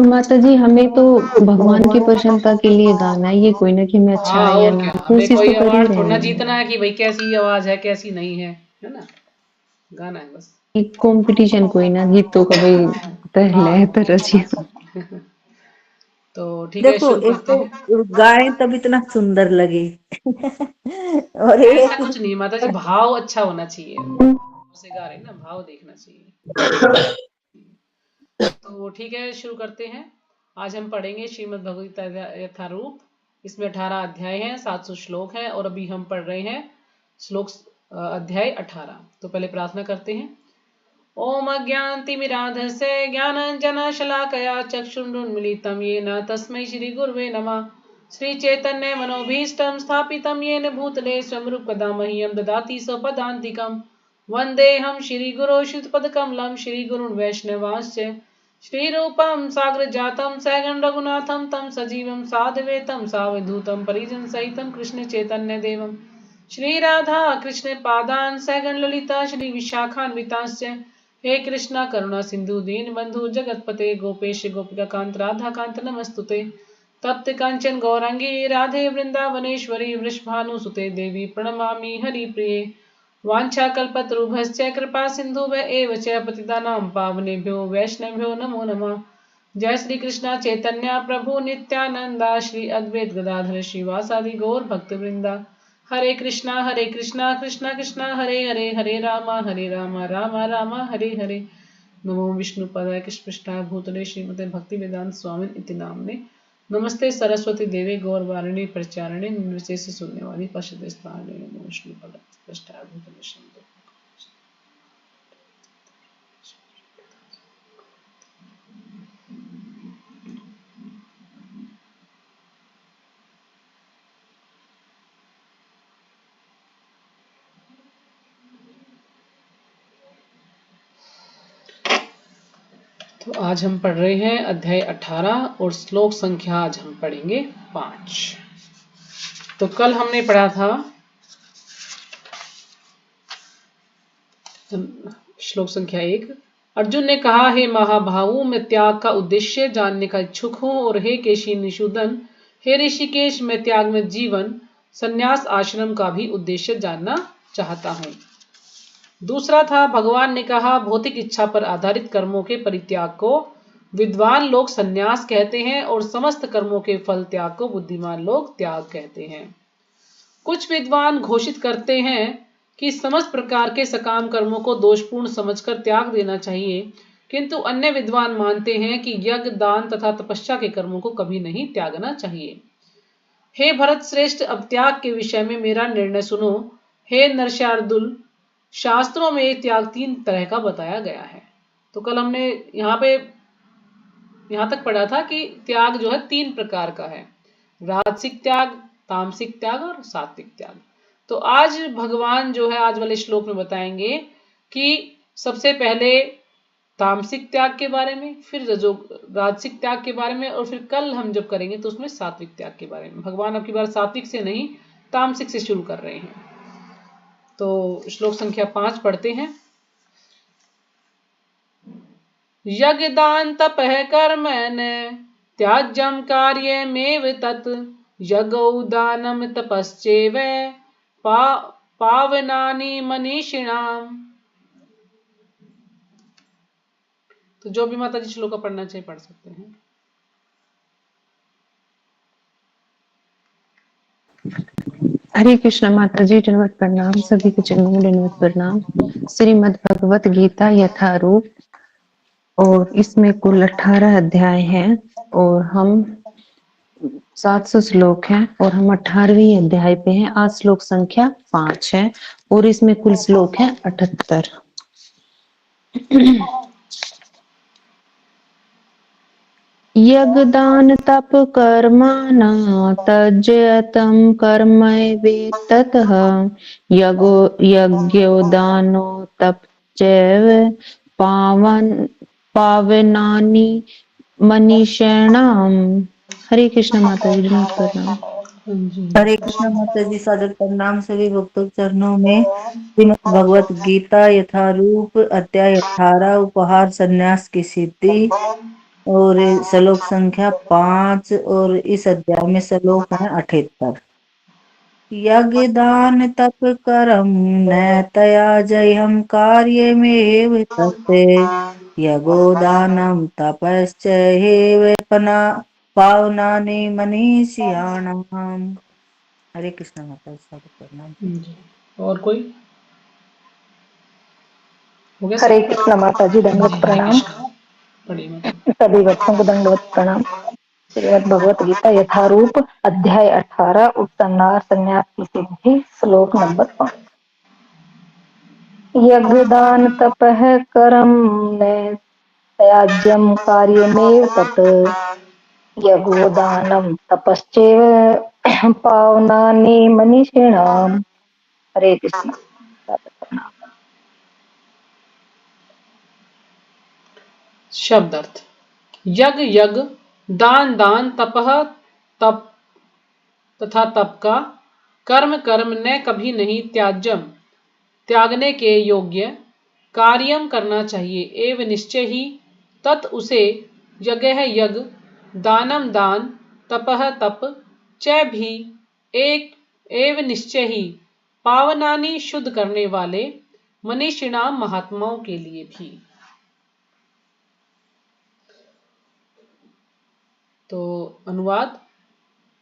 माता जी हमें तो भगवान की प्रसन्नता के लिए गाना है, ये कोई ना कि हमें अच्छा हाँ है या और ना, क्या, हमें कोशिश कोई तो कर ही अवार्ड रहे थोड़ा ना हैं। जीतना है कि भाई कैसी आवाज है कैसी नहीं है ना। गाना है बस। एक कंपटीशन कोई ना, गीतों का भाई पहले है हाँ तो रजिए। तो ठीक है, देखो, शुरू एक करते हैं। तो गाए तब इतना सुंदर लगे और ऐसा एक कुछ नहीं माता जी, भाव अच्छा होना चाहिए, से गा रहे हैं ना, भाव देखना चाहिए। तो ठीक है, शुरू करते हैं। आज हम पढ़ेंगे श्रीमद् भगवद गीता यथारूप। इसमें 18 अध्याय हैं, 700 श्लोक हैं, और अभी हम पढ़ रहे हैं श्लोक अध्याय 18। तो पहले प्रार्थना करते हैं। ओम अज्ञानतिमिरान्धस्य ज्ञानाञ्जनशलाकया चक्षुरुन्मीलितं येन तस्मै श्रीगुरवे नमः। श्रीचैतन्यमनोभीष्टं स्थापितं येन भूतले स्वयंरूपकदा मह्यं ददाति स्वपदान्तिकं। वन्देऽहं श्रीगुरो श्रीयुतपदकमलं श्रीगुरुन् वैष्णवांश्च श्रीरूपं साग्रजातं सहगण रघुनाथं तं सजीवं साद्वैतं सावधूतं परिजनसहितं कृष्णचैतन्यदेवं श्रीराधा कृष्णपादान् सहगण ललिता श्रीविशाखान्वितांश्च। हे कृष्णा करुणा सिंधु दीन बंधु जगतपते गोपेश गोपिका कांत राधा कांत नमस्तुते। तप्त कांचन गौरांगी राधे वृंदावनेश्वरी वृषभानुसुते देवी प्रणमामि हरिप्रिये। वाञ्छाकल्पतरुभ्यश्च कृपा सिन्धुभ्य एव च पतितानां पावनेभ्यो वैष्णवेभ्यो नमो नमः। जय श्री कृष्णा चैतन्य प्रभु नित्यानंदा श्री अद्वैत गदाधर श्रीवासादि गौर भक्तवृंदा। हरे कृष्णा कृष्णा कृष्णा हरे हरे, हरे राम राम राम हरे हरे। नमो विष्णुपदाय कृष्णपृष्ठाय भूतले श्रीमते भक्ति वेदांत स्वामी इति नामने। नमस्ते सरस्वती देवी गौरवारिणी प्रचारिणे निर्विशेष शून्यवादी पश्यते स्थाने। नमो विष्णुपदाय कृष्णपृष्ठाय भूतले श्रीमते। तो आज हम पढ़ रहे हैं अध्याय 18 और श्लोक संख्या आज हम पढ़ेंगे 5। तो कल हमने पढ़ा था श्लोक संख्या 1। अर्जुन ने कहा, हे महाभावु, मैं त्याग का उद्देश्य जानने का इच्छुक हूं, और हे केशी निषूदन, हे ऋषिकेश, मैं त्याग में जीवन संन्यास आश्रम का भी उद्देश्य जानना चाहता हूं। दूसरा था, भगवान ने कहा, भौतिक इच्छा पर आधारित कर्मों के परित्याग को विद्वान लोग संन्यास कहते हैं, और समस्त कर्मों के फल त्याग को बुद्धिमान लोग त्याग कहते हैं। कुछ विद्वान घोषित करते हैं कि समस्त प्रकार के सकाम कर्मों को दोषपूर्ण समझकर त्याग देना चाहिए, किंतु अन्य विद्वान मानते हैं कि यज्ञ, दान तथा तपस्या के कर्मों को कभी नहीं त्यागना चाहिए। हे भरत श्रेष्ठ, अब त्याग के विषय में मेरा निर्णय सुनो। हे नरशार्दुल, शास्त्रों में त्याग 3 तरह का बताया गया है। तो कल हमने यहां तक पढ़ा था कि त्याग जो है 3 प्रकार का है, राजसिक त्याग, तामसिक त्याग और सात्विक त्याग। तो आज भगवान जो है आज वाले श्लोक में बताएंगे कि सबसे पहले तामसिक त्याग के बारे में, फिर राजसिक त्याग के बारे में, और फिर कल हम जब करेंगे तो उसमें सात्विक त्याग के बारे में। भगवान अब की बार सात्विक से नहीं, तामसिक से शुरू कर रहे हैं। तो श्लोक संख्या 5 पढ़ते हैं। यज्ञ दान तपः कर्मण त्याज्यम कार्यमेव तत् यज्ञौ दानम तपश्चैव पावनानि मनीषिणाम। तो जो भी माता जी श्लोक का पढ़ना चाहिए पढ़ सकते हैं। हरे कृष्ण माता जी, दंडवत प्रणाम, सभी के चरणों में दंडवत प्रणाम। श्रीमद् भगवत गीता यथारूप, और इसमें कुल 18 अध्याय हैं, और हम 700 श्लोक हैं, और हम 18वीं अध्याय पे हैं। आज श्लोक संख्या 5 है, और इसमें कुल श्लोक है 78। यज्ञदान तप कर्माणा त्यज्यतं कर्मैवेततः यज्ञोदानो तपश्चैव पावनानि मनीषिणाम्। हरे कृष्ण माता जी, दंडवत प्रणाम। हरे कृष्णा माता जी, सादर प्रणाम सभी भक्तों के चरणों में। श्रीमद् भगवत गीता यथारूप, अध्याय 18, उपहार संन्यास की सिद्धि। और श्लोक संख्या 5 और इस अध्याय में श्लोक है 78। यज्ञ दान तप कर्म न तया हम कार्य में तत्ते यगो दानम तपश्चैव पना पावनानि मनीषियाणाम। हरे कृष्ण माता जी, सादर प्रणाम। जी। और कोई हो गया हरे सब? कृष्ण माता जी, दंडवत जी हरे प्रणाम। कृष्ण। पढ़िए माता। सभी बच्चों को दंडवत प्रणाम। श्रीमद् भगवत गीता यथारूप अध्याय 18 उत्तरनार संन्यास की सिद्धि श्लोक नंबर 5। यज्ञ दान तपः कर्म न त्याज्यम कार्यमेव तत् यज्ञो दानम तपश्चैव पावनानि मनीषिणाम्। हरे कृष्ण। शब्द अर्थ। यज्ञ यज्ञ, दान दान, तपह तप तथा तप का, कर्म कर्म ने कभी नहीं, त्याज्यम त्यागने के योग्य, कार्यम करना चाहिए, एव निश्चय ही, तत् उसे, यज्ञ है यज्ञ, दानम दान, तपह तप, च भी, एक, एव निश्चय ही, पावनानि शुद्ध करने वाले, मनीषिणाम महात्माओं के लिए भी। तो अनुवाद,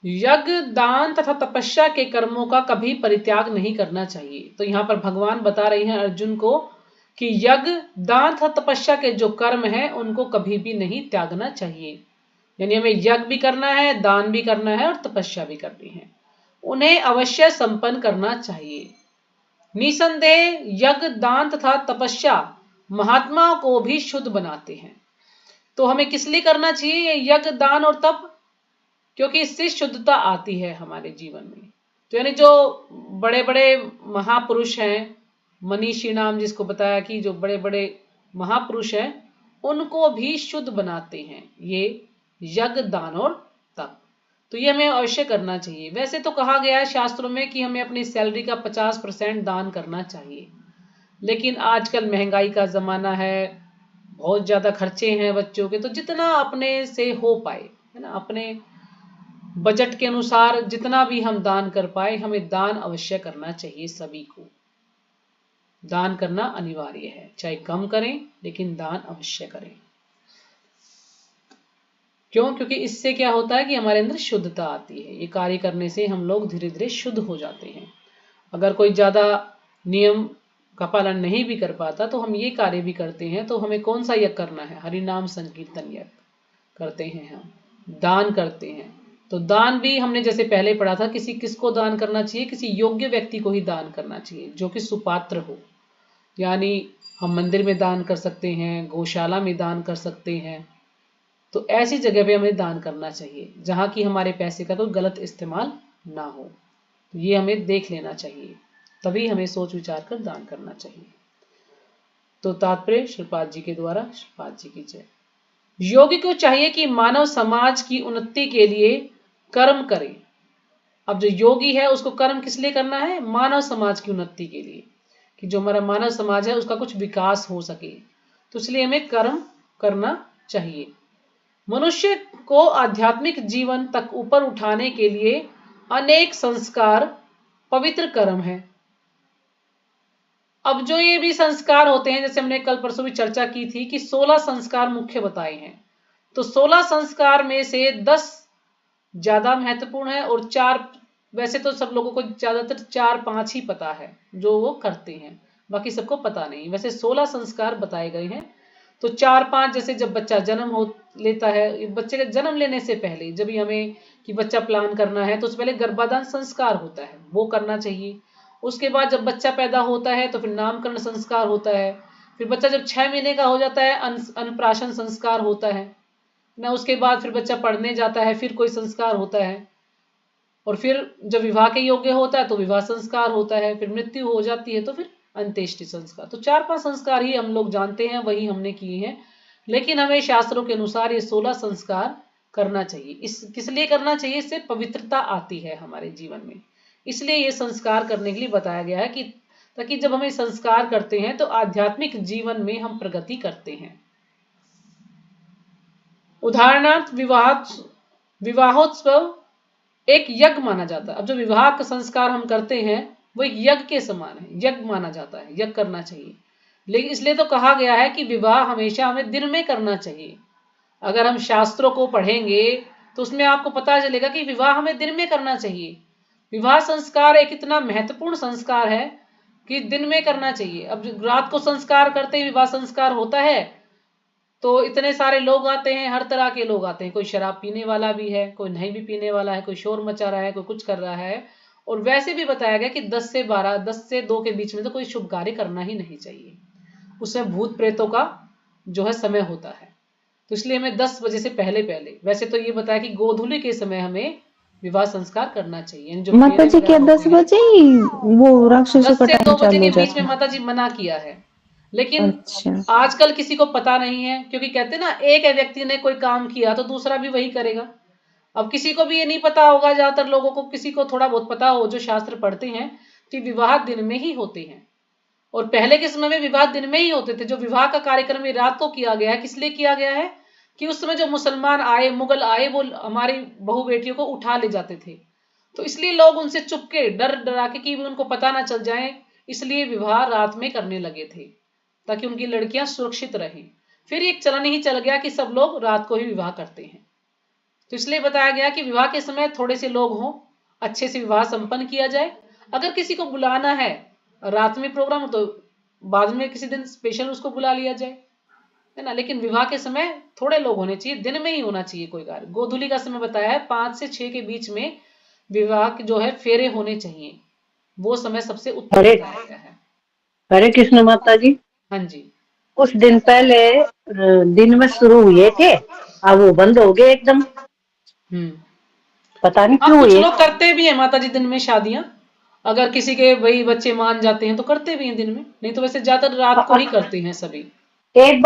यज्ञ दान तथा तपस्या के कर्मों का कभी परित्याग नहीं करना चाहिए। तो यहाँ पर भगवान बता रहे हैं अर्जुन को कि यज्ञ दान तथा तपस्या के जो कर्म हैं उनको कभी भी नहीं त्यागना चाहिए। यानी हमें यज्ञ भी करना है, दान भी करना है और तपस्या भी करनी है, उन्हें अवश्य संपन्न करना चाहिए। निसंदेह यज्ञ दान तथा तपस्या महात्माओं को भी शुद्ध बनाते हैं। तो हमें किस लिए करना चाहिए ये यज्ञ दान और तप? क्योंकि इससे शुद्धता आती है हमारे जीवन में। तो यानी जो बड़े बड़े महापुरुष हैं, मनीषी नाम जिसको बताया कि जो बड़े बड़े महापुरुष हैं उनको भी शुद्ध बनाते हैं ये यज्ञ दान और तप। तो ये हमें अवश्य करना चाहिए। वैसे तो कहा गया है शास्त्रों में कि हमें अपनी सैलरी का 50% दान करना चाहिए, लेकिन आजकल महंगाई का जमाना है, बहुत ज्यादा खर्चे हैं बच्चों के, तो जितना अपने से हो पाए, है ना, अपने बजट के अनुसार जितना भी हम दान कर पाए, हमें दान अवश्य करना चाहिए। सभी को दान करना अनिवार्य है, चाहे कम करें लेकिन दान अवश्य करें। क्यों? क्योंकि इससे क्या होता है कि हमारे अंदर शुद्धता आती है। ये कार्य करने से हम लोग धीरे धीरे शुद्ध हो जाते हैं। अगर कोई ज्यादा नियम का पालन नहीं भी कर पाता तो हम ये कार्य भी करते हैं, तो हमें कौन सा यज्ञ करना है? हरि नाम संकीर्तन यज्ञ करते हैं, हम दान करते हैं। तो दान भी हमने जैसे पहले पढ़ा था, किसको दान करना चाहिए? किसी योग्य व्यक्ति को ही दान करना चाहिए जो कि सुपात्र हो। यानी हम मंदिर में दान कर सकते हैं, गौशाला में दान कर सकते हैं। तो ऐसी जगह पे हमें दान करना चाहिए जहां की हमारे पैसे का कोई गलत इस्तेमाल ना हो। तो ये हमें देख लेना चाहिए, तभी हमें सोच विचार कर दान करना चाहिए। तो तात्पर्य श्रीपाद जी के द्वारा। श्रीपाद जी की जय। योगी को चाहिए कि मानव समाज की उन्नति के लिए कर्म करे। अब जो योगी है उसको कर्म किस लिए करना है? मानव समाज की उन्नति के लिए, कि जो हमारा मानव समाज है उसका कुछ विकास हो सके, तो इसलिए हमें कर्म करना चाहिए। मनुष्य को आध्यात्मिक जीवन तक ऊपर उठाने के लिए अनेक संस्कार पवित्र कर्म है। अब जो ये भी संस्कार होते हैं, जैसे हमने कल परसों भी चर्चा की थी कि 16 संस्कार मुख्य बताए हैं। तो 16 संस्कार में से 10 ज्यादा महत्वपूर्ण है और 4, वैसे तो सब लोगों को ज्यादातर 4-5 ही पता है जो वो करते हैं, बाकी सबको पता नहीं। वैसे 16 संस्कार बताए गए हैं। तो 4-5, जैसे जब बच्चा जन्म हो लेता है, बच्चे के जन्म लेने से पहले जब भी हमें कि बच्चा प्लान करना है तो उससे पहले गर्भाधान संस्कार होता है, वो करना चाहिए। उसके बाद जब बच्चा पैदा होता है तो फिर नामकरण संस्कार होता है। फिर बच्चा जब 6 महीने का हो जाता है अन्नप्राशन संस्कार होता है ना। उसके बाद फिर बच्चा पढ़ने जाता है, फिर कोई संस्कार होता है। और फिर जब विवाह के योग्य होता है तो विवाह संस्कार होता है। फिर मृत्यु हो जाती है तो फिर अंत्येष्टि संस्कार। तो 4-5 संस्कार ही हम लोग जानते हैं, वही हमने किए हैं। लेकिन हमें शास्त्रों के अनुसार ये 16 संस्कार करना चाहिए। इस किस लिए करना चाहिए? इससे पवित्रता आती है हमारे जीवन में, इसलिए ये संस्कार करने के लिए बताया गया है कि ताकि जब हमें संस्कार करते हैं तो आध्यात्मिक जीवन में हम प्रगति करते हैं। उदाहरणार्थ विवाहोत्सव एक यज्ञ माना जाता है। अब जो विवाह का संस्कार हम करते हैं वो एक यज्ञ के समान है, यज्ञ माना जाता है, यज्ञ करना चाहिए। लेकिन इसलिए तो कहा गया है कि विवाह हमेशा हमें दिन में करना चाहिए। अगर हम शास्त्रों को पढ़ेंगे तो उसमें आपको पता चलेगा कि विवाह हमें दिन में करना चाहिए। विवाह संस्कार एक इतना महत्वपूर्ण संस्कार है कि दिन में करना चाहिए। अब रात को संस्कार करते ही विवाह संस्कार होता है तो इतने सारे लोग आते हैं, हर तरह के लोग आते हैं। कोई शराब पीने वाला भी है, कोई नहीं भी पीने वाला है, कोई शोर मचा रहा है, कोई कुछ कर रहा है। और वैसे भी बताया गया कि 10 से 12, 10 से 2 के बीच में तो कोई शुभ कार्य करना ही नहीं चाहिए। उसमें भूत प्रेतों का जो है समय होता है। तो इसलिए हमें 10 बजे से पहले पहले, वैसे तो ये बताया कि गोधूली के समय हमें विवाह संस्कार करना चाहिए। जो माता फेरे जी क्या वगैरह 10 होते हैं बजे ही वो राक्षसों 10 का से टाइम 2 बजे चालू के हो बीच में जाता है? माता जी मना किया है। लेकिन अच्छा। आजकल किसी को पता नहीं है, क्योंकि कहते ना एक व्यक्ति ने कोई काम किया तो दूसरा भी वही करेगा। अब किसी को भी ये नहीं पता होगा, ज्यादातर लोगों को, किसी को थोड़ा बहुत पता हो जो शास्त्र पढ़ते हैं, कि विवाह दिन में ही होते हैं। और पहले के समय में विवाह दिन में ही होते थे। जो विवाह का कार्यक्रम ये रात को किया गया है, किस लिए किया गया है कि उस समय जो मुसलमान आए, मुगल आए, वो हमारी बहु बेटियों को उठा ले जाते थे। तो इसलिए लोग उनसे चुपके डर डरा के कि उनको पता ना चल जाए, इसलिए विवाह रात में करने लगे थे ताकि उनकी लड़कियां सुरक्षित रहें। फिर एक चलन ही चल गया कि सब लोग रात को ही विवाह करते हैं। तो इसलिए बताया गया कि विवाह के समय थोड़े से लोग हों, अच्छे से विवाह संपन्न किया जाए। अगर किसी को बुलाना है रात में प्रोग्राम, तो बाद में किसी दिन स्पेशल उसको बुला लिया जाए, है ना। लेकिन विवाह के समय थोड़े लोग होने चाहिए, दिन में ही होना चाहिए कोई कार्य। गोधूली का समय बताया है 5 से 6 के बीच में विवाह के जो है फेरे होने चाहिए, वो समय सबसे उत्तम हरे बताया गया है। हरे कृष्ण माता जी। हाँ जी। कुछ दिन पहले दिन में शुरू हुए थे, अब वो बंद हो गए एकदम, पता नहीं हाँ, क्यों कुछ हुए। लोग करते भी हैं माता जी दिन में शादियां। अगर किसी के भाई बच्चे मान जाते हैं तो करते भी हैं दिन में, नहीं तो वैसे ज्यादातर रात को ही करते हैं सभी। एक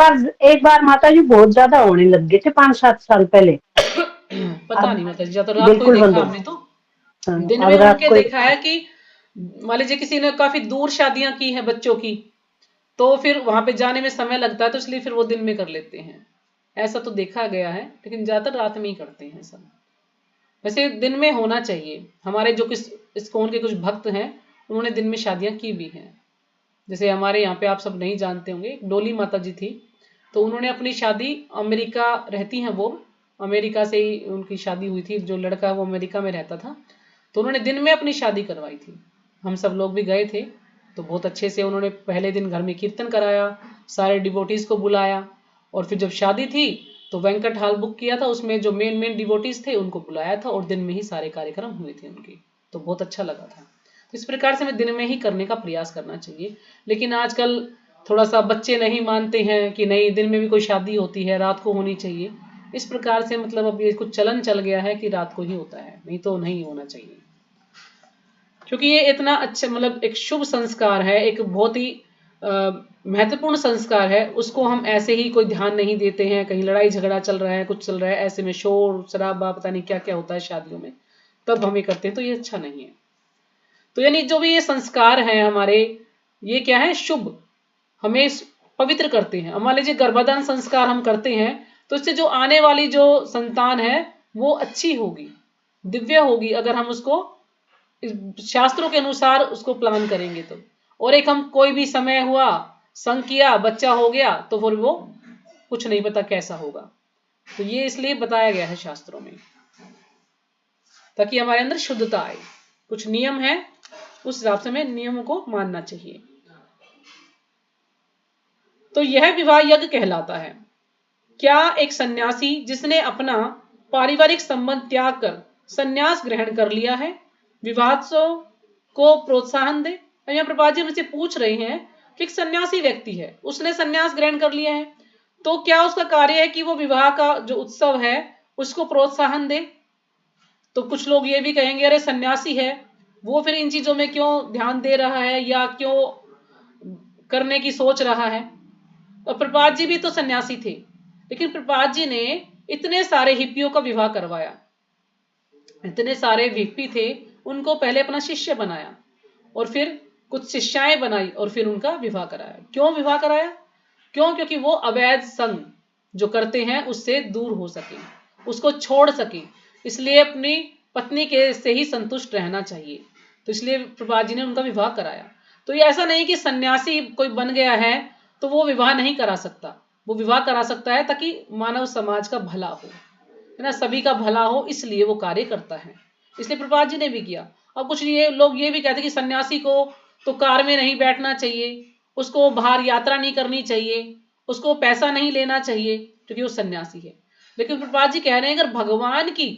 बार माता जी बहुत ज्यादा होने लग गए थे 5-7 साल पहले। पता अब नहीं माता जी, ज्यादा रात को ही बिल्कुल बंद देखा हो हमने तो। गए। हाँ, दिन अब में रात उनके को देखा है कि मान लीजिए किसी ने काफी दूर शादियां की हैं बच्चों की, तो फिर वहां पे जाने में समय लगता है, तो इसलिए फिर वो दिन में कर लेते हैं। ऐसा तो देखा गया है, लेकिन ज्यादातर रात में ही करते हैं सब। वैसे दिन में होना चाहिए। हमारे जो किस इस्कॉन के कुछ भक्त हैं, उन्होंने दिन में शादियां की भी हैं। जैसे हमारे यहाँ पे आप सब नहीं जानते होंगे, डोली माता जी थी, तो उन्होंने अपनी शादी, अमेरिका रहती हैं वो, अमेरिका से ही उनकी शादी हुई थी। जो लड़का वो अमेरिका में रहता था, तो उन्होंने दिन में अपनी शादी करवाई थी। हम सब लोग भी गए थे, तो बहुत अच्छे से उन्होंने पहले दिन घर में कीर्तन कराया, सारे डिवोटीज को बुलाया, और फिर जब शादी थी तो बैंक्वेट हॉल बुक किया था, उसमें जो मेन मेन डिवोटीज थे उनको बुलाया था, और दिन में ही सारे कार्यक्रम हुए थे उनके। तो बहुत अच्छा लगा था। तो इस प्रकार से हमें दिन में ही करने का प्रयास करना चाहिए। लेकिन आजकल थोड़ा सा बच्चे नहीं मानते हैं कि नहीं, दिन में भी कोई शादी होती है रात को होनी चाहिए। इस प्रकार से मतलब अब ये कुछ चलन चल गया है कि रात को ही होता है, नहीं तो नहीं होना चाहिए। क्योंकि ये इतना अच्छा मतलब एक शुभ संस्कार है, एक बहुत ही महत्वपूर्ण संस्कार है। उसको हम ऐसे ही कोई ध्यान नहीं देते हैं, कहीं लड़ाई झगड़ा चल रहा है, कुछ चल रहा है, ऐसे में शोर शराबा पता नहीं क्या क्या होता है शादियों में, तब हम ये करते हैं, तो ये अच्छा नहीं है। तो यानी जो भी ये संस्कार हैं हमारे, ये क्या है, शुभ, हमें पवित्र करते हैं। मान लीजिए गर्भाधान संस्कार हम करते हैं, तो इससे जो आने वाली जो संतान है वो अच्छी होगी, दिव्य होगी, अगर हम उसको शास्त्रों के अनुसार उसको प्लान करेंगे तो। और एक हम कोई भी समय हुआ, संग किया, बच्चा हो गया, तो फिर वो कुछ नहीं पता कैसा होगा। तो ये इसलिए बताया गया है शास्त्रों में, ताकि हमारे अंदर शुद्धता आए। कुछ नियम है, उस हिसाब से हमें नियमों को मानना चाहिए। तो यह विवाह यज्ञ कहलाता है। क्या एक सन्यासी जिसने अपना पारिवारिक संबंध त्याग कर सन्यास ग्रहण कर लिया है, विवाहोत्सव को प्रोत्साहन दे? यहाँ प्रभुपाद जी हमसे पूछ रहे हैं कि एक सन्यासी व्यक्ति है, उसने सन्यास ग्रहण कर लिया है, तो क्या उसका कार्य है कि वो विवाह का जो उत्सव है उसको प्रोत्साहन दे? तो कुछ लोग ये भी कहेंगे अरे सन्यासी है, वो फिर इन चीजों में क्यों ध्यान दे रहा है या क्यों करने की सोच रहा है। और प्रभुपाद जी भी तो सन्यासी थे, लेकिन प्रभुपाद जी ने इतने सारे हिप्पियों का विवाह करवाया, इतने सारे हिप्पी थे, उनको पहले अपना शिष्य बनाया, और फिर कुछ शिष्याएं बनाई, और फिर उनका विवाह कराया। क्यों विवाह कराया? क्यों? क्योंकि वो अवैध संग जो करते हैं उससे दूर हो सके, उसको छोड़ सके, इसलिए अपनी पत्नी के से ही संतुष्ट रहना चाहिए। तो इसलिए प्रभुपाद जी ने उनका विवाह कराया। तो ये ऐसा नहीं कि सन्यासी कोई बन गया है तो वो विवाह नहीं करा सकता, वो विवाह करा सकता है ताकि मानव समाज का भला हो, है ना, सभी का भला हो, इसलिए वो कार्य करता है। इसलिए प्रभुपाद जी ने भी किया। अब कुछ ये लोग ये भी कहते कि सन्यासी को तो कार में नहीं बैठना चाहिए, उसको बाहर यात्रा नहीं करनी चाहिए, उसको पैसा नहीं लेना चाहिए क्योंकि वो सन्यासी है। लेकिन प्रभुपाद जी कह रहे हैं अगर भगवान की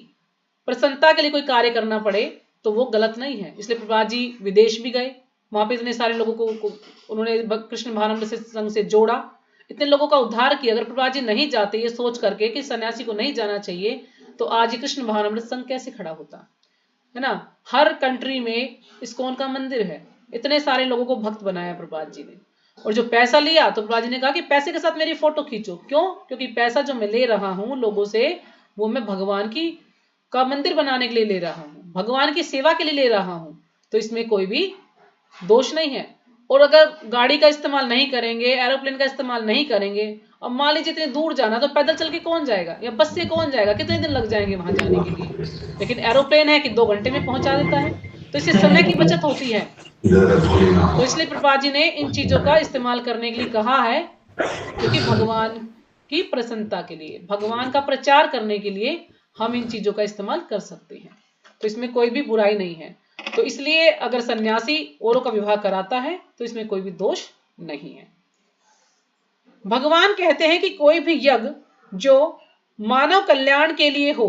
प्रसन्नता के लिए कोई कार्य करना पड़े तो वो गलत नहीं है। इसलिए प्रभुपाद जी विदेश भी गए, वहां पे इतने सारे लोगों को उन्होंने कृष्ण भावनामृत से संघ से जोड़ा, इतने लोगों का उद्धार किया। अगर प्रभुपाद जी नहीं जाते ये सोच करके कि सन्यासी को नहीं जाना चाहिए तो आज ये कृष्ण भावनामृत संघ कैसे खड़ा होता, है ना। हर कंट्री में इस्कॉन का मंदिर है, इतने सारे लोगों को भक्त बनाया प्रभुपाद जी ने। और जो पैसा लिया तो प्रभुपाद जी ने कहा कि पैसे के साथ मेरी फोटो खींचो, क्यों? क्योंकि पैसा जो मैं ले रहा हूं लोगों से वो मैं भगवान की का मंदिर बनाने के लिए ले रहा हूं, भगवान की सेवा के लिए ले रहा हूं, तो इसमें कोई भी दोष नहीं है। और अगर गाड़ी का इस्तेमाल नहीं करेंगे, एरोप्लेन का इस्तेमाल नहीं करेंगे, अब मान लीजिए इतने दूर जाना तो पैदल चल के कौन जाएगा या बस से कौन जाएगा, कितने दिन लग जाएंगे वहां जाने के लिए। लेकिन एरोप्लेन है कि 2 घंटे में पहुंचा देता है, तो इससे समय की बचत होती है। तो इसलिए प्रभुपाद जी ने इन चीजों का इस्तेमाल करने के लिए कहा है, क्योंकि भगवान की प्रसन्नता के लिए, भगवान का प्रचार करने के लिए हम इन चीजों का इस्तेमाल कर सकते हैं, तो इसमें कोई भी बुराई नहीं है। तो इसलिए अगर सन्यासी औरों का विवाह कराता है तो इसमें कोई भी दोष नहीं है। भगवान कहते हैं कि कोई भी यज्ञ जो मानव कल्याण के लिए हो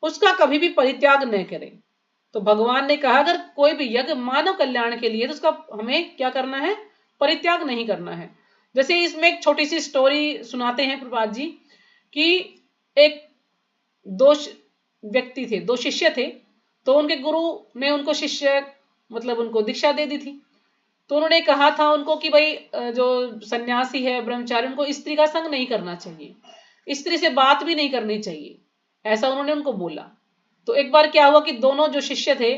उसका कभी भी परित्याग न करें। तो भगवान ने कहा अगर कोई भी यज्ञ मानव कल्याण के लिए तो उसका हमें क्या करना है, परित्याग नहीं करना है। जैसे इसमें एक छोटी सी स्टोरी सुनाते हैं प्रभुपाद जी कि एक दो व्यक्ति थे, 2 शिष्य थे, तो उनके गुरु ने उनको शिष्य मतलब उनको दीक्षा दे दी थी। तो उन्होंने कहा था उनको कि भाई जो सन्यासी है ब्रह्मचारी उनको स्त्री का संग नहीं करना चाहिए, स्त्री से बात भी नहीं करनी चाहिए, ऐसा उन्होंने उनको बोला। तो एक बार क्या हुआ कि दोनों जो शिष्य थे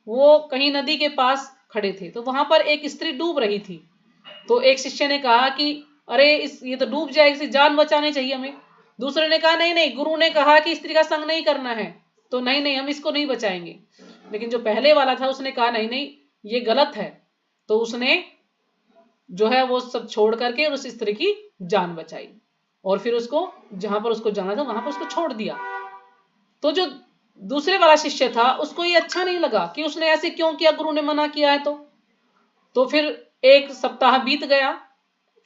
वो कहीं नदी के पास खड़े थे, तो वहां पर एक स्त्री डूब रही थी। तो एक शिष्य ने कहा कि अरे ये तो डूब जाएगी, इसकी जान बचानी चाहिए हमें। दूसरे ने कहा नहीं नहीं, गुरु ने कहा कि स्त्री का संग नहीं करना है, तो नहीं नहीं हम इसको नहीं बचाएंगे। लेकिन जो पहले वाला था उसने कहा नहीं नहीं ये गलत है, तो उसने जो है वो सब छोड़ करके और उस स्त्री की जान बचाई और फिर उसको जहां पर उसको जाना था वहां पर उसको छोड़ दिया। तो जो दूसरे वाला शिष्य था उसको ये अच्छा नहीं लगा कि उसने ऐसे क्यों किया, गुरु ने मना किया है। तो फिर 1 सप्ताह बीत गया,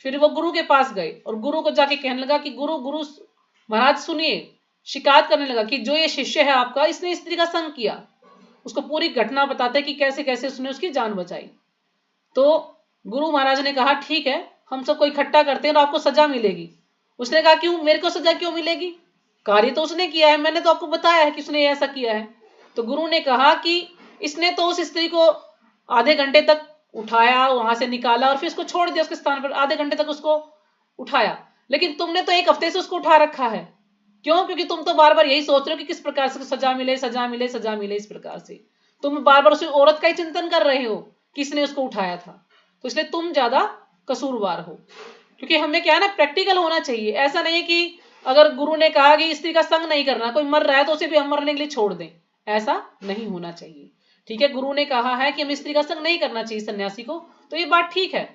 फिर वो गुरु के पास गए और गुरु को जाके कहने लगा कि गुरु महाराज सुनिए, शिकायत करने लगा कि जो ये शिष्य है आपका इसने स्त्री का संग किया। उसको पूरी घटना बताते कि कैसे कैसे उसने उसकी जान बचाई। तो गुरु महाराज ने कहा ठीक है हम सबको इकट्ठा करते हैं और आपको सजा मिलेगी। उसने कहा क्यों, मेरे को सजा क्यों मिलेगी, कार्य तो उसने किया है, मैंने तो आपको बताया है कि उसने ऐसा किया है। तो गुरु ने कहा कि इसने तो उस स्त्री को आधे घंटे तक उठाया, वहां से निकाला और फिर उसको छोड़ दिया उसके स्थान पर, आधे घंटे तक उसको उठाया, लेकिन तुमने तो 1 हफ्ते से उसको उठा रखा है। क्यों? क्योंकि तुम तो बार बार यही सोच रहे हो कि किस प्रकार से सजा मिले सजा मिले सजा मिले, इस प्रकार से तुम बार बार उस औरत का ही चिंतन कर रहे हो किसने उसको उठाया था, तो इसलिए तुम ज्यादा कसूरवार हो। क्योंकि हमें क्या है ना, प्रैक्टिकल होना चाहिए। ऐसा नहीं है कि अगर गुरु ने कहा कि स्त्री का संग नहीं करना, कोई मर रहा है तो उसे भी हम मरने के लिए छोड़ दें, ऐसा नहीं होना चाहिए। ठीक है, गुरु ने कहा है कि हम स्त्री का संग नहीं करना चाहिए सन्यासी को, तो ये बात ठीक है,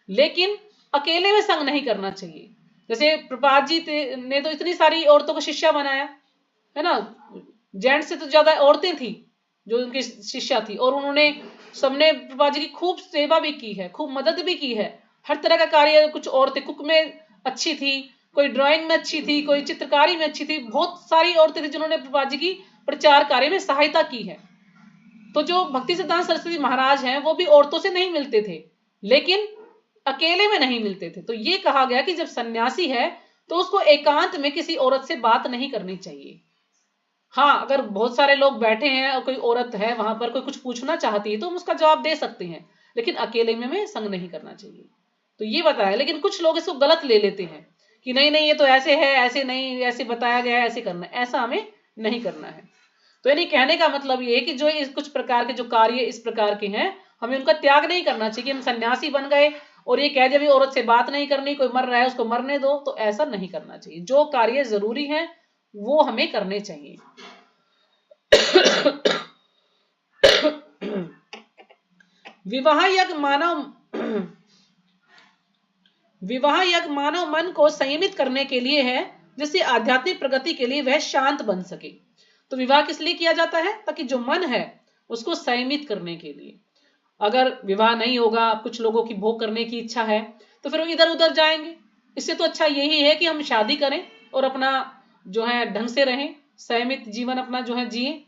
लेकिन अकेले में संग नहीं करना चाहिए। जैसे प्रभुपाद जी ने तो इतनी सारी औरतों को शिष्या बनाया है ना, जेंट्स से तो ज्यादा औरतें थी जो उनकी शिष्या थी, और उन्होंने सबने प्रभुपाद जी की खूब सेवा भी की है, खूब मदद भी की है, हर तरह का कार्य। कुछ औरतें कुक में अच्छी थी, कोई ड्राइंग में अच्छी थी, कोई चित्रकारी में अच्छी थी, बहुत सारी औरतें थी जिन्होंने प्रभुपाद जी की प्रचार कार्य में सहायता की है। तो जो भक्ति सिद्धांत सरस्वती महाराज हैं वो भी औरतों से नहीं मिलते थे, लेकिन अकेले में नहीं मिलते थे। तो ये कहा गया कि जब सन्यासी है तो उसको एकांत में किसी औरत से बात नहीं करनी चाहिए। हाँ, अगर बहुत सारे लोग बैठे हैं और कोई औरत है वहां पर, कोई कुछ पूछना चाहती है तो हम उसका जवाब दे सकते हैं, लेकिन अकेले में हमें संग नहीं करना चाहिए। तो ये बताया। लेकिन कुछ लोग इसको गलत ले लेते हैं कि नहीं नहीं ये तो ऐसे है, ऐसे नहीं, ऐसे बताया गया है, ऐसे करना है, ऐसा हमें नहीं करना है। तो यानी कहने का मतलब ये है कि जो कुछ प्रकार के जो कार्य इस प्रकार के हैं हमें उनका त्याग नहीं करना चाहिए कि हम सन्यासी बन गए और ये कह दिया भी औरत से बात नहीं करनी, कोई मर रहा है उसको मरने दो, तो ऐसा नहीं करना चाहिए। जो कार्य जरूरी है वो हमें करने चाहिए। विवाह यज्ञ मानव मन को संयमित करने के लिए है, जिससे आध्यात्मिक प्रगति के लिए वह शांत बन सके। तो विवाह किस लिए किया जाता है? ताकि जो मन है उसको संयमित करने के लिए। अगर विवाह नहीं होगा, कुछ लोगों की भोग करने की इच्छा है, तो फिर वो इधर उधर जाएंगे। इससे तो अच्छा यही है कि हम शादी करें और अपना जो है ढंग से रहें, संयमित जीवन अपना जो है जिए,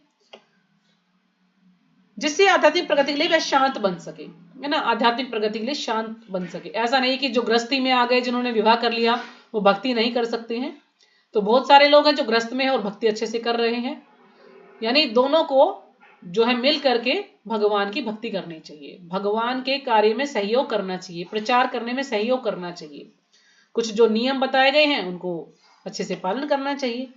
जिससे आध्यात्मिक प्रगति के लिए वह शांत बन सके, है ना, आध्यात्मिक प्रगति के लिए शांत बन सके। ऐसा नहीं कि जो गृहस्थी में आ गए, जिन्होंने विवाह कर लिया, वो भक्ति नहीं कर सकते हैं। तो बहुत सारे लोग हैं जो गृहस्थ में है और भक्ति अच्छे से कर रहे हैं। यानी दोनों को जो है मिल करके भगवान की भक्ति करनी चाहिए, भगवान के कार्य में सहयोग करना चाहिए, प्रचार करने में सहयोग करना चाहिए। कुछ जो नियम बताए गए हैं उनको अच्छे से पालन करना चाहिए।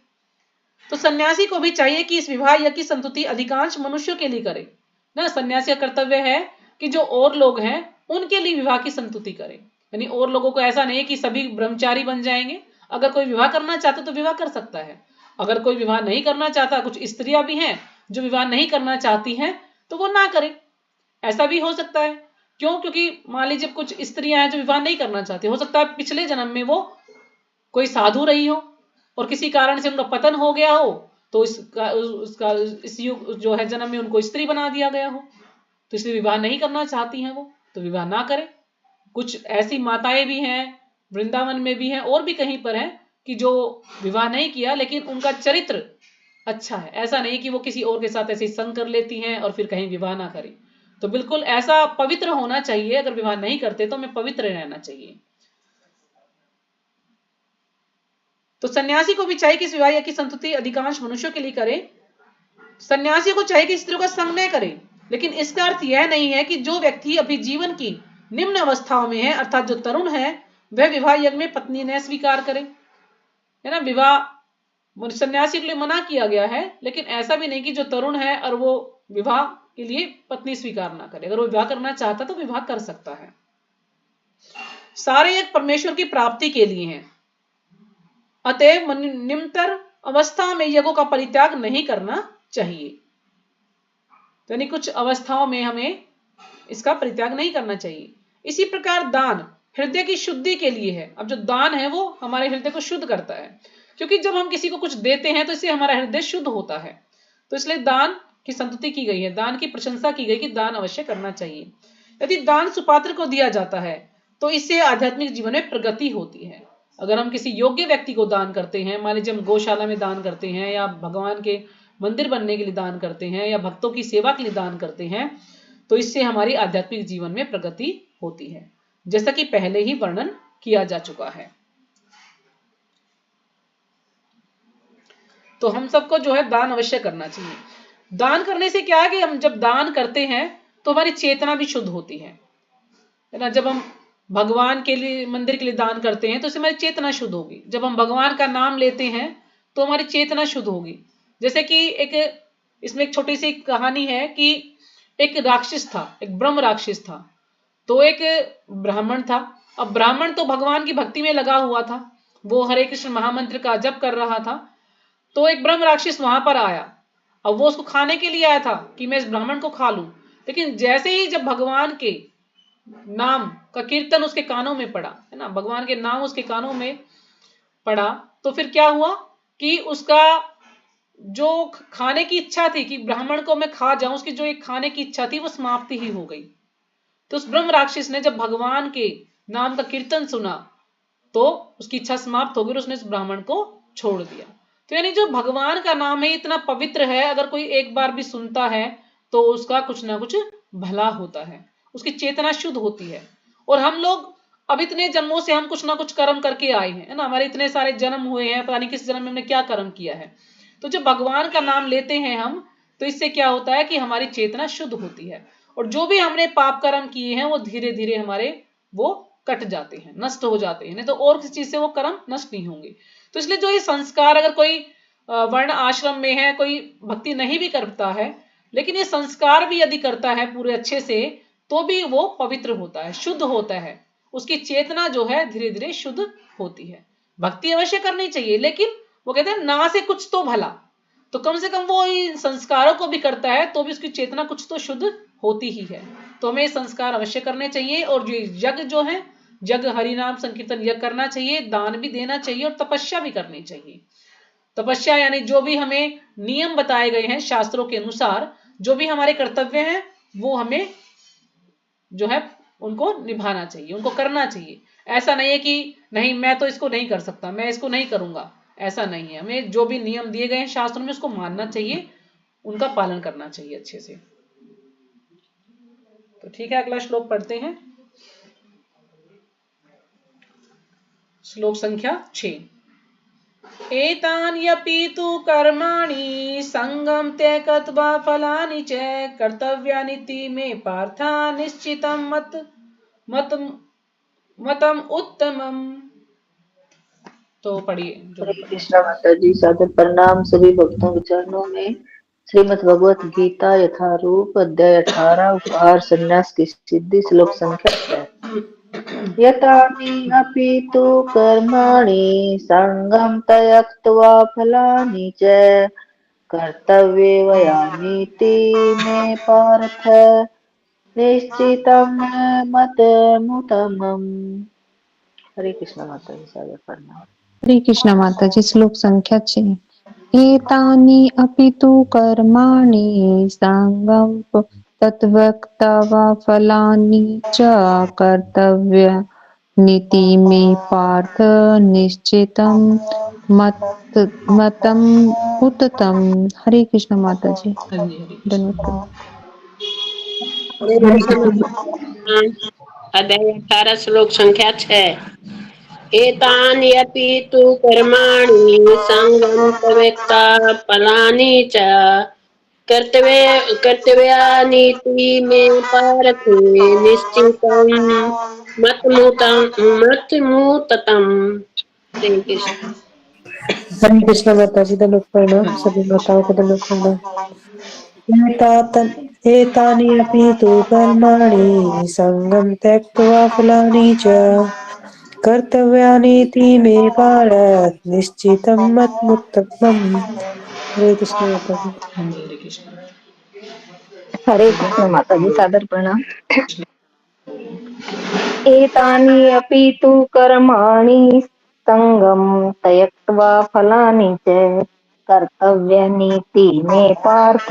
तो सन्यासी को भी चाहिए कि इस विवाह या की संतुति अधिकांश मनुष्यों के लिए करे ना। सन्यासी का कर्तव्य है कि जो और लोग हैं उनके लिए विवाह की संतुति करे। यानी और लोगों को ऐसा नहीं कि सभी ब्रह्मचारी बन जाएंगे। अगर कोई विवाह करना चाहता तो विवाह कर सकता है, अगर कोई विवाह नहीं करना चाहता, कुछ स्त्रियां भी हैं जो विवाह नहीं करना चाहती हैं, तो वो ना करे, ऐसा भी हो सकता है। क्यों? क्योंकि मान लीजिए कुछ स्त्रियां हैं जो विवाह नहीं करना चाहती, हो सकता है पिछले जन्म में वो कोई साधु रही हो और किसी कारण से उनका पतन हो गया हो, तो उसका इस युग जो है जन्म में उनको स्त्री बना दिया गया हो, तो इसलिए विवाह नहीं करना चाहती हैं वो, तो विवाह ना करें। कुछ ऐसी माताएं भी हैं, वृंदावन में भी हैं और भी कहीं पर हैं, कि जो विवाह नहीं किया लेकिन उनका चरित्र अच्छा है। ऐसा नहीं कि वो किसी और के साथ ऐसे संग कर लेती हैं और फिर कहीं विवाह ना करें। तो बिल्कुल ऐसा पवित्र होना चाहिए। अगर विवाह नहीं करते तो हमें पवित्र रहना चाहिए। तो सन्यासी को भी चाहिए कि विवाह या की संतुति अधिकांश मनुष्यों के लिए करे। सन्यासी को चाहिए कि स्त्रियों का संग न करे, लेकिन इसका अर्थ यह नहीं है कि जो व्यक्ति अभी जीवन की निम्न अवस्थाओं में है, अर्थात जो तरुण है, वह विवाह यज्ञ में पत्नी न स्वीकार करे, है ना। विवाह सन्यासी के लिए मना किया गया है, लेकिन ऐसा भी नहीं कि जो तरुण है और वो विवाह के लिए पत्नी स्वीकार ना करे। अगर वो विवाह करना चाहता तो विवाह कर सकता है। सारे यज्ञ परमेश्वर की प्राप्ति के लिए हैं, अतएव निम्नतर अवस्था में यज्ञों का परित्याग नहीं करना चाहिए। तो यानी कुछ अवस्थाओं में हमें इसका परित्याग नहीं करना चाहिए। इसी प्रकार दान हृदय की शुद्धि के लिए है। अब जो दान है वो हमारे हृदय को शुद्ध करता है, क्योंकि जब हम किसी को कुछ देते हैं तो इससे हमारा हृदय शुद्ध होता है। तो इसलिए दान की संतुति की गई है, दान की प्रशंसा की गई कि दान अवश्य करना चाहिए। यदि दान सुपात्र को दिया जाता है तो इससे आध्यात्मिक जीवन में प्रगति होती है। अगर हम किसी योग्य व्यक्ति को दान करते हैं, मान लीजिए हम गौशाला में दान करते हैं, या भगवान के मंदिर बनने के लिए दान करते हैं, या भक्तों की सेवा के लिए दान करते हैं, तो इससे हमारी आध्यात्मिक जीवन में प्रगति होती है, जैसा कि पहले ही वर्णन किया जा चुका है। तो हम सबको जो है दान अवश्य करना चाहिए। दान करने से क्या है कि हम जब दान करते हैं तो हमारी चेतना भी शुद्ध होती है ना। जब हम भगवान के लिए मंदिर के लिए दान करते हैं तो इससे हमारी चेतना शुद्ध होगी। जब हम भगवान का नाम लेते हैं तो हमारी चेतना शुद्ध होगी। जैसे कि इसमें एक छोटी सी कहानी है कि एक राक्षस था, एक ब्रह्म राक्षस था। तो एक ब्राह्मण था। अब ब्राह्मण तो भगवान की भक्ति में लगा हुआ था, वो हरे कृष्ण महामंत्र का जप कर रहा था। तो एक ब्रह्म राक्षस वहां पर आया। अब वो उसको खाने के लिए आया था कि मैं इस ब्राह्मण को खा लूं। लेकिन जैसे ही जब भगवान के नाम का कीर्तन उसके कानों में पड़ा, है ना, भगवान के नाम उसके कानों में पड़ा, तो फिर क्या हुआ कि उसका जो खाने की इच्छा थी कि ब्राह्मण को मैं खा जाऊं, उसकी जो एक खाने की इच्छा थी वो समाप्ति ही हो गई। तो उस ब्रह्म राक्षस ने जब भगवान के नाम का कीर्तन सुना तो उसकी इच्छा समाप्त हो गई और उसने उस ब्राह्मण को छोड़ दिया। तो यानी जो भगवान का नाम है इतना पवित्र है, अगर कोई एक बार भी सुनता है तो उसका कुछ ना कुछ भला होता है, उसकी चेतना शुद्ध होती है। और हम लोग अब इतने जन्मों से हम कुछ ना कुछ कर्म करके आए हैं, है ना, हमारे इतने सारे जन्म हुए हैं, पता नहीं किस जन्म में हमने क्या कर्म किया है। तो जब भगवान का नाम लेते हैं हम, तो इससे क्या होता है कि हमारी चेतना शुद्ध होती है, और जो भी हमने पाप कर्म किए हैं वो धीरे धीरे हमारे वो कट जाते हैं, नष्ट हो जाते हैं, नहीं तो और किसी चीज से वो कर्म नष्ट नहीं होंगे। तो इसलिए जो ये संस्कार, अगर कोई वर्ण आश्रम में है, कोई भक्ति नहीं भी करता है, लेकिन ये संस्कार भी यदि करता है पूरे अच्छे से, तो भी वो पवित्र होता है, शुद्ध होता है, उसकी चेतना जो है धीरे धीरे शुद्ध होती है। भक्ति अवश्य करनी चाहिए, लेकिन वो कहते हैं ना से कुछ तो भला, तो कम से कम वो इन संस्कारों को भी करता है तो भी उसकी चेतना कुछ तो शुद्ध होती ही है। तो हमें संस्कार अवश्य करने चाहिए, और जो यज्ञ जो है, यज्ञ हरिनाम संकीर्तन यज्ञ करना चाहिए, दान भी देना चाहिए और तपस्या भी करनी चाहिए। तपस्या यानी जो भी हमें नियम बताए गए हैं शास्त्रों के अनुसार, जो भी हमारे कर्तव्य हैं वो हमें जो है उनको निभाना चाहिए, उनको करना चाहिए। ऐसा नहीं है कि नहीं मैं तो इसको नहीं कर सकता, मैं इसको नहीं करूंगा, ऐसा नहीं है। हमें जो भी नियम दिए गए हैं शास्त्रों में उसको मानना चाहिए, उनका पालन करना चाहिए अच्छे से। तो ठीक है, अगला श्लोक पढ़ते हैं। श्लोक संख्या 6। एतान्यपि तु कर्माणि संगम त्यक्त्वा फलानि च कर्तव्यानीति मे पार्थ निश्चितं मतम उत्तमम। तो पढ़िए जो हरे भी पढ़ना कृष्णा चाहिए। माता जी, सादर प्रणाम सभी भक्तों के चरणों में। श्रीमद् भगवत गीता यथारूप अध्याय 18 उपहार संन्यास की सिद्धि, श्लोक संख्या 6। यतानि अपि तु कर्माणि संगं त्यक्त्वा फलानि च कर्तव्येवयानीति मे पार्थ निश्चितं मतमुतमम्। हरे कृष्णा माता जी, सादर प्रणाम। हरे कृष्ण माता जी। श्लोक संख्या 6। एतानि अपि तु कर्माणि संगं तत्वक्तवा फलानि च कर्तव्यानीति मे पार्थ निश्चितं मतम उत्तम। हरे कृष्ण माता जी, हाँ जी, हरे कृष्ण। धन्यवाद प्रणाम। हरे कृष्ण अध्याय 18 श्लोक संख्या 6। एतान्यपि तु कर्माणि संगं त्यक्त्वा फलानि च कर्तव्यानीति मे पार्थ निश्चितं मतमुततम्। हरे कृष्ण। हरे कृष्ण माता जी, दंडवत प्रणाम सभी माताओं को, दंडवत प्रणाम। एतानि अपि तु कर्माणि संगं त्यक्त्वा फलानि च कर्तव्यानीति मे पार्थ निश्चितं मत्मुत्तमम्। हरे कृष्ण माता जी। हाँ जी, हरे कृष्ण। हरे कृष्ण माता जी, सादर प्रणाम। एतानि अपि तु कर्माणि संगं त्यक्त्वा फलानि च कर्तव्यानीति मे पार्थ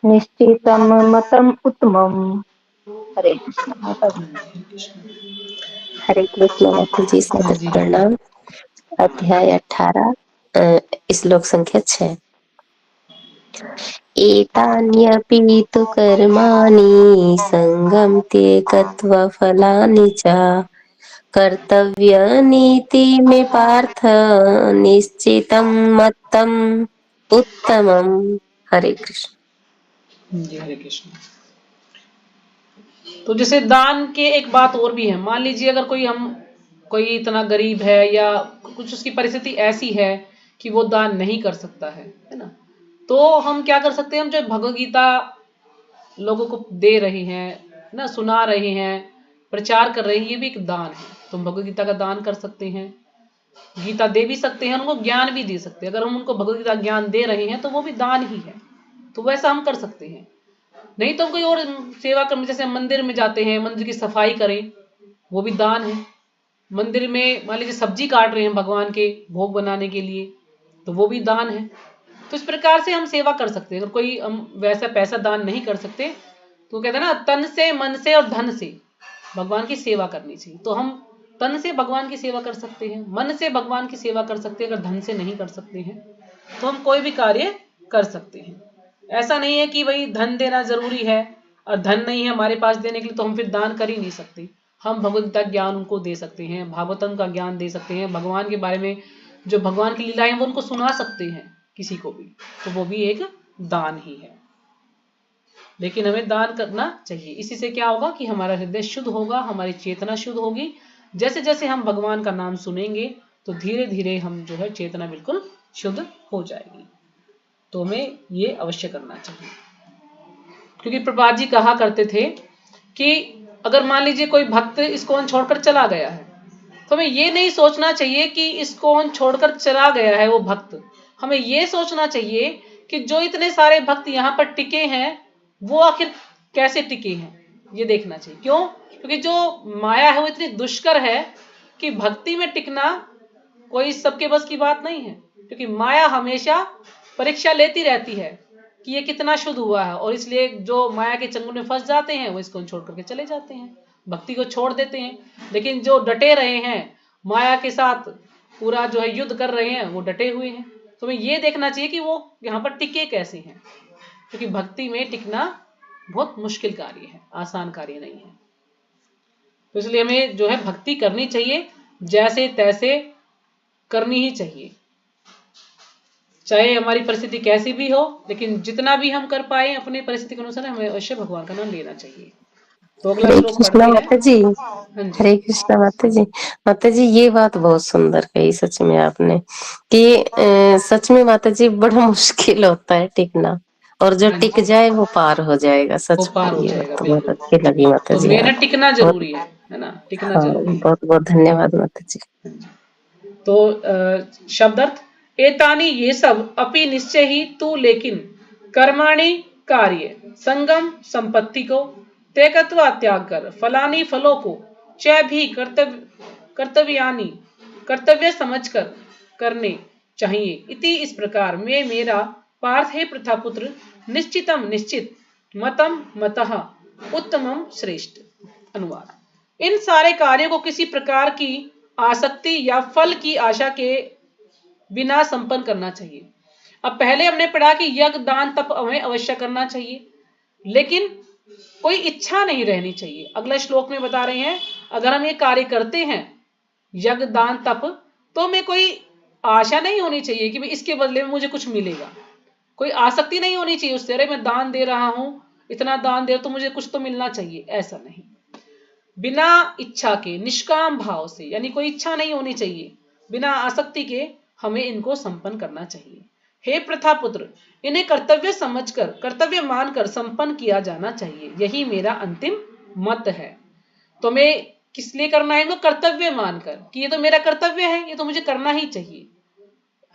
निश्चितं मतम् उत्तमम्। हरे कृष्ण माता जी। हरे कृष्ण माता जी, हाँ सादर जी, हरे प्रणाम। अध्याय 18 श्लोक संख्या 6। एतान्यपि तु कर्माणि संगं त्यक्त्वा फलानि च कर्तव्यानीति मे पार्थ निश्चितं मत्तम उत्तमम्। हरे कृष्ण। जी, हरे कृष्ण। तो जैसे दान के एक बात और भी है, मान लीजिए अगर कोई इतना गरीब है या कुछ उसकी परिस्थिति ऐसी है कि वो दान नहीं कर सकता है ना, तो हम क्या कर सकते हैं, हम जो भगवत गीता लोगों को दे रहे हैं ना, सुना रहे हैं, प्रचार कर रहे हैं, ये भी एक दान है। तो हम भगवत गीता का दान कर सकते हैं, गीता दे भी सकते हैं, उनको ज्ञान भी दे सकते हैं। अगर हम उनको भगवत गीता ज्ञान दे रहे हैं तो वो भी दान ही है, तो वैसा हम कर सकते हैं। नहीं तो कोई और सेवा कर, जैसे मंदिर में जाते हैं, मंदिर की सफाई करें, वो भी दान है। मंदिर में मान लीजिए सब्जी काट रहे हैं भगवान के भोग बनाने के लिए, तो वो भी दान है। तो इस प्रकार से हम सेवा कर सकते हैं। अगर कोई हम वैसा पैसा दान नहीं कर सकते, तो कहते हैं ना, तन से, मन से और धन से भगवान की सेवा करनी चाहिए। तो हम तन से भगवान की सेवा कर सकते हैं, मन से भगवान की सेवा कर सकते हैं। अगर धन से नहीं कर सकते हैं तो हम कोई भी कार्य कर सकते हैं। ऐसा नहीं है कि भाई धन देना जरूरी है, और धन नहीं है हमारे पास देने के लिए तो हम फिर दान कर ही नहीं सकते। हम भगवत का ज्ञान उनको दे सकते हैं, भागवतम का ज्ञान दे सकते हैं, भगवान के बारे में जो भगवान की लीलाएं वो उनको सुना सकते हैं किसी को भी, तो वो भी एक दान ही है। लेकिन हमें दान करना चाहिए, इसी से क्या होगा कि हमारा हृदय शुद्ध होगा, हमारी चेतना शुद्ध होगी। जैसे जैसे हम भगवान का नाम सुनेंगे तो धीरे धीरे हम जो है चेतना बिल्कुल शुद्ध हो जाएगी। तो हमें ये अवश्य करना चाहिए, क्योंकि प्रभुपाद जी कहा करते थे कि अगर मान लीजिए कोई भक्त इस्कॉन छोड़कर चला गया है, तो हमें ये नहीं सोचना चाहिए कि इस्कॉन छोड़कर चला गया है वो भक्त। हमें ये सोचना चाहिए कि जो इतने सारे भक्त यहाँ पर टिके हैं वो आखिर कैसे टिके हैं, ये देखना चाहिए। क्यों? क्योंकि जो माया है वो इतनी दुष्कर है कि भक्ति में टिकना कोई सबके बस की बात नहीं है। क्योंकि माया हमेशा परीक्षा लेती रहती है कि ये कितना शुद्ध हुआ है, और इसलिए जो माया के चंगुल में फंस जाते हैं वो इसको छोड़ करके चले जाते हैं, भक्ति को छोड़ देते हैं। लेकिन जो डटे रहे हैं माया के साथ, पूरा जो है युद्ध कर रहे हैं, वो डटे हुए हैं। तो हमें ये देखना चाहिए कि वो यहाँ पर टिके कैसे हैं, क्योंकि भक्ति में टिकना बहुत मुश्किल कार्य है, आसान कार्य नहीं है। तो इसलिए हमें जो है भक्ति करनी चाहिए, जैसे तैसे करनी ही चाहिए, चाहे हमारी परिस्थिति कैसी भी हो, लेकिन जितना भी हम कर पाए अपनी परिस्थिति के अनुसार हमें अवश्य भगवान का नाम लेना चाहिए। तो अगला हरे श्लोक कृष्णा पढ़ते माता हैं। जी। हाँ जी। हरे कृष्णा माता जी। माता जी ये बात बहुत सुंदर कही सच में आपने, कि सच में माता जी बड़ा मुश्किल होता है टिकना, और जो हाँ टिक जी, जाए वो पार हो जाएगा। वो सच पार में हो ये बात जाएगा, तो बहुत बिल्कुल। अच्छी लगी माता तो जी। हाँ, मेहनत टिकना बहुत, जरूरी है ना, टिकना हाँ जरूरी है। बहुत बहुत धन्यवाद माता जी। तो शब्दार्थ, एतानी ये सब अपि निश्चय ही तू लेकिन कर्माणि कार्य संगम संपत्ति को त्यक्त्वा त्याग कर फलानी फलों को च भी कर्तव्यानि कर्तव्य समझकर करने चाहिए। इति इस प्रकार मैं मेरा पार्थ है प्रथा पुत्र निश्चितम निश्चित मतम मतः उत्तमम श्रेष्ठ। अनुवाद, इन सारे कार्यों को किसी प्रकार की आसक्ति या फल की आशा के बिना संपन्न करना चाहिए। अब पहले हमने पढ़ा कि यज्ञ दान तप हमें अवश्य करना चाहिए, लेकिन कोई इच्छा नहीं रहनी चाहिए। अगला श्लोक में बता रहे हैं, अगर हम ये कार्य करते हैं यज्ञ दान तप, तो हमें कोई आशा नहीं होनी चाहिए कि भाई इसके बदले में मुझे कुछ मिलेगा। कोई आसक्ति नहीं होनी चाहिए उससे, अरे मैं दान दे रहा हूं, इतना दान दे तो मुझे कुछ तो मिलना चाहिए, ऐसा नहीं। बिना इच्छा के निष्काम भाव से, यानी कोई इच्छा नहीं होनी चाहिए, बिना आसक्ति के हमें इनको संपन्न करना चाहिए। हे प्रथा पुत्र, इन्हें कर्तव्य समझकर कर्तव्य मानकर संपन्न किया जाना चाहिए, यही मेरा अंतिम मत है। तो मैं किस लिए करना है इनको? कर्तव्य मानकर कि ये तो मेरा कर्तव्य है, ये तो मुझे करना ही चाहिए।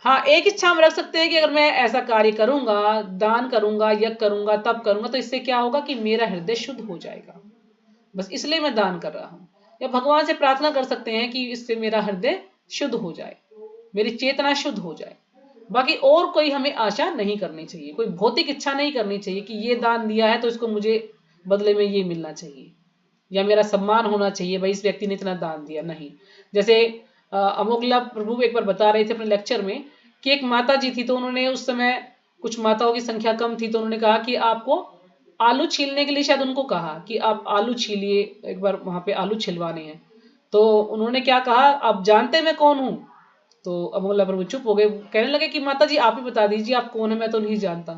हाँ, एक इच्छा हम रख सकते हैं कि अगर मैं ऐसा कार्य करूंगा, दान करूंगा, यज्ञ करूंगा, तप करूंगा, तो इससे क्या होगा कि मेरा हृदय शुद्ध हो जाएगा, बस इसलिए मैं दान कर रहा हूं। या भगवान से प्रार्थना कर सकते हैं कि इससे मेरा हृदय शुद्ध हो जाए, मेरी चेतना शुद्ध हो जाए। बाकी और कोई हमें आशा नहीं करनी चाहिए, कोई भौतिक इच्छा नहीं करनी चाहिए कि ये दान दिया है तो इसको मुझे बदले में ये मिलना चाहिए, या मेरा सम्मान होना चाहिए, भाई इस व्यक्ति ने इतना दान दिया। नहीं, जैसे अमोघला प्रभु एक बार बता रहे थे अपने लेक्चर में कि एक माता जी थी, तो उन्होंने उस समय, कुछ माताओं की संख्या कम थी, तो उन्होंने कहा कि आपको आलू छीलने के लिए, शायद उनको कहा कि आप आलू छीलिए, एक बार वहां पे आलू छिलवाने हैं। तो उन्होंने क्या कहा, आप जानते मैं कौन हूं? तो अमोघला प्रभु चुप हो गए, कहने लगे कि माता जी आप ही बता दीजिए आप कौन है, मैं तो नहीं जानता।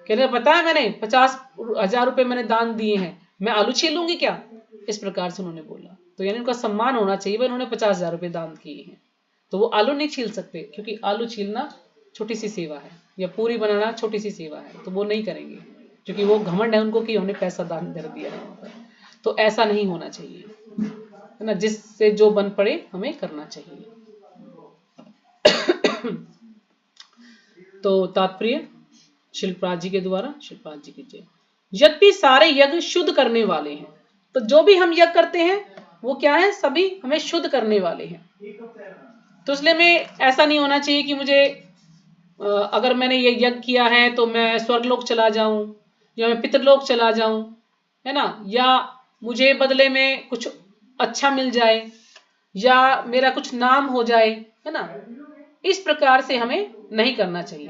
कहने पता है, मैंने 50,000 रुपए मैंने दान दिए हैं, मैं आलू छीलूंगी क्या? इस प्रकार से उन्होंने बोला। तो यानी उनका सम्मान होना चाहिए, भाई उन्होंने 50,000 रुपए दान किए हैं, तो वो आलू नहीं छील सकते, क्योंकि आलू छीलना छोटी सी सेवा है, या पूरी बनाना छोटी सी सेवा है, तो वो नहीं करेंगे, क्योंकि वो घमंड है उनको कि हमने पैसा दान कर दिया है। तो ऐसा नहीं होना चाहिए, है ना, जिससे जो बन पड़े हमें करना चाहिए। तो तात्पर्य शिल्पराज जी के द्वारा, शिल्पराज जी की जय। यद्यपि सारे यज्ञ शुद्ध करने वाले हैं, तो जो भी हम यज्ञ करते हैं वो क्या है, सभी हमें शुद्ध करने वाले हैं। तो इसलिए में ऐसा नहीं होना चाहिए कि मुझे अगर मैंने ये यज्ञ किया है तो मैं स्वर्गलोक चला जाऊं, या मैं पितरलोक चला जाऊं, है ना, या मुझे बदले में कुछ अच्छा मिल जाए, या मेरा कुछ नाम हो जाए, है ना। इस प्रकार से हमें नहीं करना चाहिए।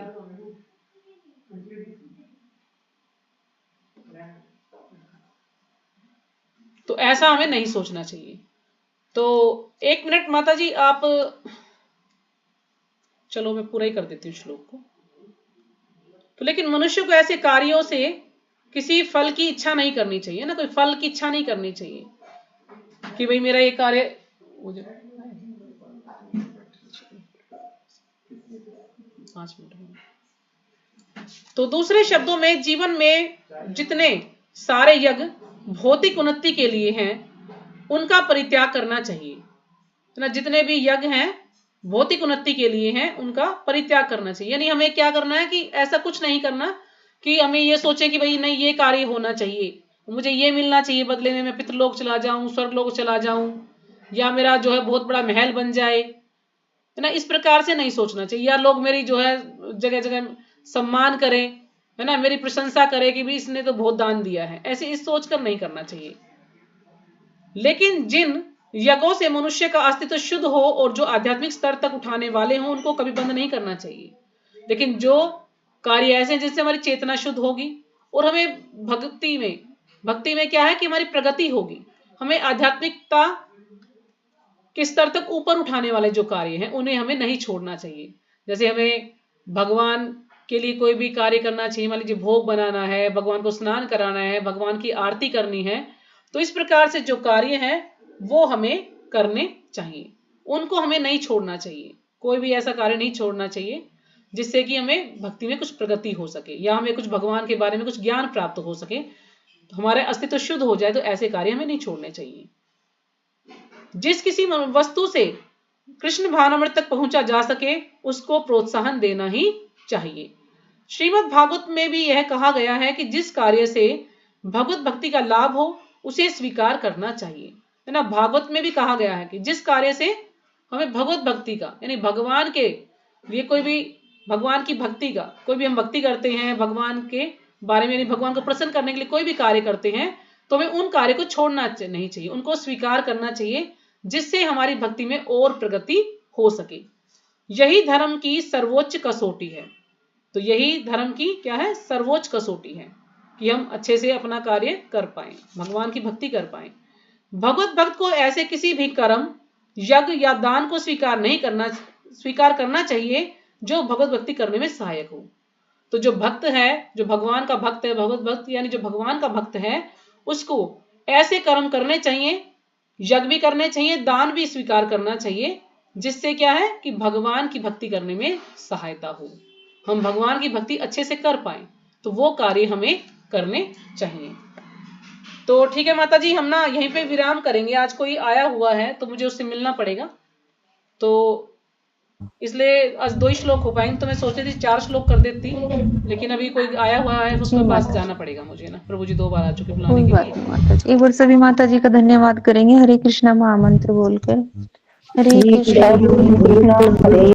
तो ऐसा हमें नहीं सोचना चाहिए। तो 1 मिनट माता जी आप, चलो मैं पूरा ही कर देती हूँ श्लोक को। तो लेकिन मनुष्य को ऐसे कार्यों से किसी फल की इच्छा नहीं करनी चाहिए ना, कोई फल की इच्छा नहीं करनी चाहिए कि भाई मेरा ये कार्य, 5 मिनट। तो दूसरे शब्दों में जीवन में जितने सारे यज्ञ भौतिक उन्नति के लिए हैं, उनका परित्याग करना चाहिए, है ना। जितने भी यज्ञ हैं भौतिक उन्नति के लिए हैं, उनका परित्याग करना चाहिए। यानी हमें क्या करना है कि ऐसा कुछ नहीं करना कि हमें ये सोचे कि भाई नहीं ये कार्य होना चाहिए, मुझे ये मिलना चाहिए बदले में, मैं पितृलोक चला जाऊं, स्वर्गलोक चला जाऊं, या मेरा जो है बहुत बड़ा महल बन जाए, है ना। इस प्रकार से नहीं सोचना चाहिए। या लोग मेरी जो है जगह जगह सम्मान करें, है ना, मेरी प्रशंसा करें कि भी इसने तो बहुत दान दिया है, ऐसे इस सोचकर नहीं करना चाहिए। लेकिन जिन यज्ञों से मनुष्य का अस्तित्व शुद्ध हो और जो आध्यात्मिक स्तर तक उठाने वाले हों, उनको कभी बंद नहीं करना चाहिए। लेकिन जो कार्य ऐसे हैं जिससे हमारी चेतना शुद्ध होगी और हमें भक्ति में क्या है कि हमारी प्रगति होगी, हमें आध्यात्मिकता के स्तर तक ऊपर उठाने वाले जो कार्य हैं उन्हें हमें नहीं छोड़ना चाहिए। जैसे हमें भगवान के लिए कोई भी कार्य करना चाहिए, मान लीजिए भोग बनाना है, भगवान को स्नान कराना है, भगवान की आरती करनी है, तो इस प्रकार से जो कार्य है वो हमें करने चाहिए, उनको हमें नहीं छोड़ना चाहिए। कोई भी ऐसा कार्य नहीं छोड़ना चाहिए जिससे कि हमें भक्ति में कुछ प्रगति हो सके या हमें कुछ भगवान के बारे में कुछ ज्ञान प्राप्त हो सके, तो हमारा अस्तित्व शुद्ध हो जाए, तो ऐसे कार्य हमें नहीं छोड़ने चाहिए। जिस किसी वस्तु से कृष्ण भावनामृत तक पहुंचा जा सके उसको प्रोत्साहन देना ही चाहिए। श्रीमद् भागवत में भी यह कहा गया है कि जिस कार्य से भगवत भक्ति का लाभ हो उसे स्वीकार करना चाहिए, है ना। भागवत में भी कहा गया है कि जिस कार्य से हमें भगवत भक्ति का यानी भगवान के लिए कोई भी भगवान की भक्ति का कोई भी हम भक्ति करते हैं, भगवान के बारे में यानी भगवान को प्रसन्न करने के लिए कोई भी कार्य करते हैं, तो हमें उन कार्य को छोड़ना नहीं चाहिए, उनको स्वीकार करना चाहिए, जिससे हमारी भक्ति में और प्रगति हो सके। यही धर्म की सर्वोच्च कसौटी है। तो यही धर्म की क्या है, सर्वोच्च कसौटी है कि हम अच्छे से अपना कार्य कर पाए, भगवान की भक्ति कर पाए। भगवत भक्त को ऐसे किसी भी कर्म, यज्ञ या दान को स्वीकार करना चाहिए जो भगवत भक्ति करने में सहायक हो। तो जो भक्त है, जो भगवान का भक्त है, भगवत भक्त यानी जो भगवान का भक्त है, उसको ऐसे कर्म करने चाहिए, यज्ञ भी करने चाहिए, दान भी स्वीकार करना चाहिए, जिससे क्या है कि भगवान की भक्ति करने में सहायता हो, हम भगवान की भक्ति अच्छे से कर पाए, तो वो कार्य हमें करने चाहिए। तो ठीक है माता जी, हम ना यहीं पे विराम करेंगे। आज कोई आया हुआ है तो मुझे उससे मिलना पड़ेगा, तो इसलिए आज 2 ही श्लोक हो पाएंगे। तो मैं सोच रही थी 4 श्लोक कर देती, लेकिन अभी कोई आया हुआ है उसके पास जाना पड़ेगा मुझे ना। प्रभु जी 2 बार आ चुके बुलाने कोई के बात लिए। नहीं माता जी, एक बार सभी माता जी का धन्यवाद करेंगे हरे कृष्णा महामंत्र बोलकर। हरे कृष्णा हरे